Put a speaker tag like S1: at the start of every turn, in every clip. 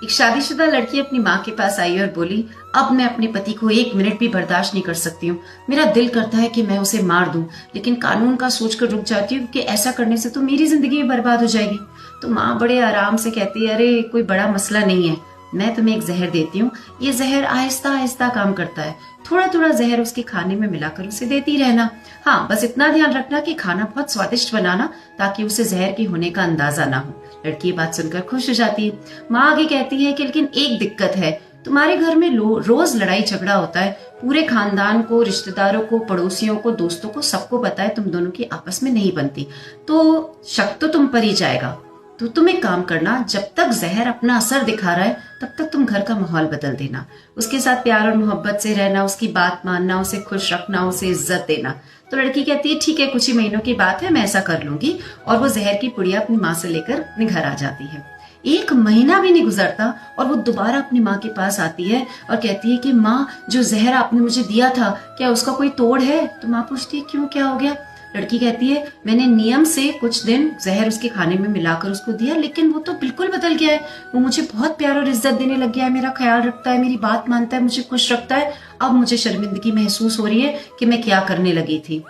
S1: एक शादीशुदा लड़की अपनी माँ के पास आई और बोली, अब मैं अपने पति को 1 मिनट भी बर्दाश्त नहीं कर सकती हूँ। मेरा दिल करता है कि मैं उसे मार दूं, लेकिन कानून का सोचकर रुक जाती हूँ कि ऐसा करने से तो मेरी जिंदगी भी बर्बाद हो जाएगी। तो माँ बड़े आराम से कहती है, अरे कोई बड़ा मसला नहीं है, मैं तुम्हें एक जहर देती हूँ। ये जहर आहिस्ता आहिस्ता काम करता है, थोड़ा थोड़ा जहर उसके खाने में मिलाकर उसे देती रहना। हाँ, बस इतना ध्यान रखना कि खाना बहुत स्वादिष्ट बनाना, ताकि उसे जहर के होने का अंदाजा ना हो। लड़की ये बात सुनकर खुश हो जाती है। माँ आगे कहती है कि लेकिन एक दिक्कत है, तुम्हारे घर में रोज लड़ाई झगड़ा होता है। पूरे खानदान को, रिश्तेदारों को, पड़ोसियों को, दोस्तों को, सबको पता है तुम दोनों की आपस में नहीं बनती, तो शक तो तुम पर ही जाएगा। तो तुम एक काम करना, जब तक जहर अपना असर दिखा रहा है तब तक तुम घर का माहौल बदल देना, उसके साथ प्यार और मोहब्बत से रहना, उसकी बात मानना, उसे खुश रखना, उसे इज्जत देना। तो लड़की कहती है ठीक है, कुछ ही महीनों की बात है, मैं ऐसा कर लूंगी। और वो जहर की पुड़िया अपनी माँ से लेकर अपने घर आ जाती है। 1 महीना भी नहीं गुजरता और वो दोबारा अपनी माँ के पास आती है और कहती है कि माँ, जो जहर आपने मुझे दिया था, क्या उसका कोई तोड़ है? तो माँ पूछती है क्यों, क्या हो गया? लड़की कहती है, मैंने नियम से कुछ दिन जहर उसके खाने में मिलाकर उसको दिया, लेकिन वो तो बिल्कुल बदल गया है। वो मुझे बहुत प्यार और इज्जत देने लग गया है, मेरा ख्याल रखता है, मेरी बात मानता है, मुझे खुश रखता है। अब मुझे शर्मिंदगी महसूस हो रही है कि मैं क्या करने लगी थी।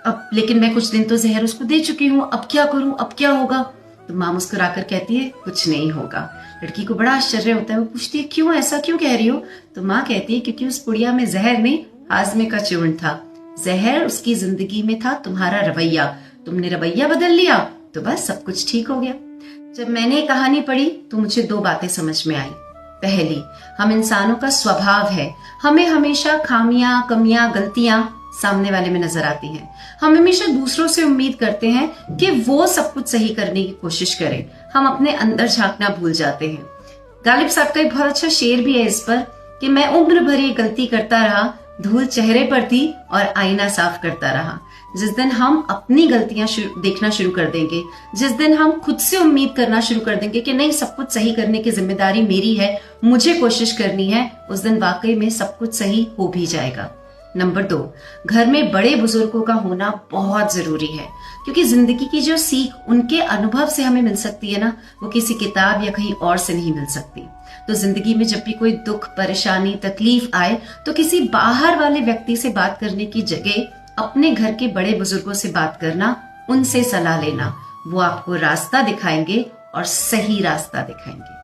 S1: अब लेकिन मैं कुछ दिन तो जहर उसको दे चुकी हूँ, अब क्या करूँ, अब क्या होगा? तो माँ मुस्कुराकर कहती है कुछ नहीं होगा। लड़की को बड़ा आश्चर्य होता है। वो पूछती है क्यों, ऐसा क्यों कह रही हो? तो माँ कहती है क्योंकि उस पुड़िया में जहर नहीं, हाजमे का चूर्ण था। जहर उसकी जिंदगी में था तुम्हारा रवैया, तुमने रवैया बदल लिया तो बस सब कुछ ठीक हो गया। जब मैंने ये कहानी पढ़ी तो मुझे 2 बातें समझ में आई। पहली, हम इंसानों का स्वभाव है, हमें हमेशा खामियां, कमियां, गलतियां सामने वाले में नजर आती हैं। हम हमेशा दूसरों से उम्मीद करते हैं कि वो सब कुछ सही करने की कोशिश करें, हम अपने अंदर झांकना भूल जाते हैं। गालिब साहब का एक बहुत अच्छा शेर भी है इस पर कि मैं उम्र भरी गलती करता रहा, धूल चेहरे पर थी और आईना साफ करता रहा। जिस दिन हम अपनी गलतियां देखना शुरू कर देंगे, जिस दिन हम खुद से उम्मीद करना शुरू कर देंगे कि नहीं, सब कुछ सही करने की जिम्मेदारी मेरी है, मुझे कोशिश करनी है, उस दिन वाकई में सब कुछ सही हो भी जाएगा। नंबर 2, घर में बड़े बुजुर्गों का होना बहुत जरूरी है, क्योंकि जिंदगी की जो सीख उनके अनुभव से हमें मिल सकती है ना, वो किसी किताब या कहीं और से नहीं मिल सकती। तो जिंदगी में जब भी कोई दुख, परेशानी, तकलीफ आए तो किसी बाहर वाले व्यक्ति से बात करने की जगह अपने घर के बड़े बुजुर्गों से बात करना, उनसे सलाह लेना। वो आपको रास्ता दिखाएंगे और सही रास्ता दिखाएंगे।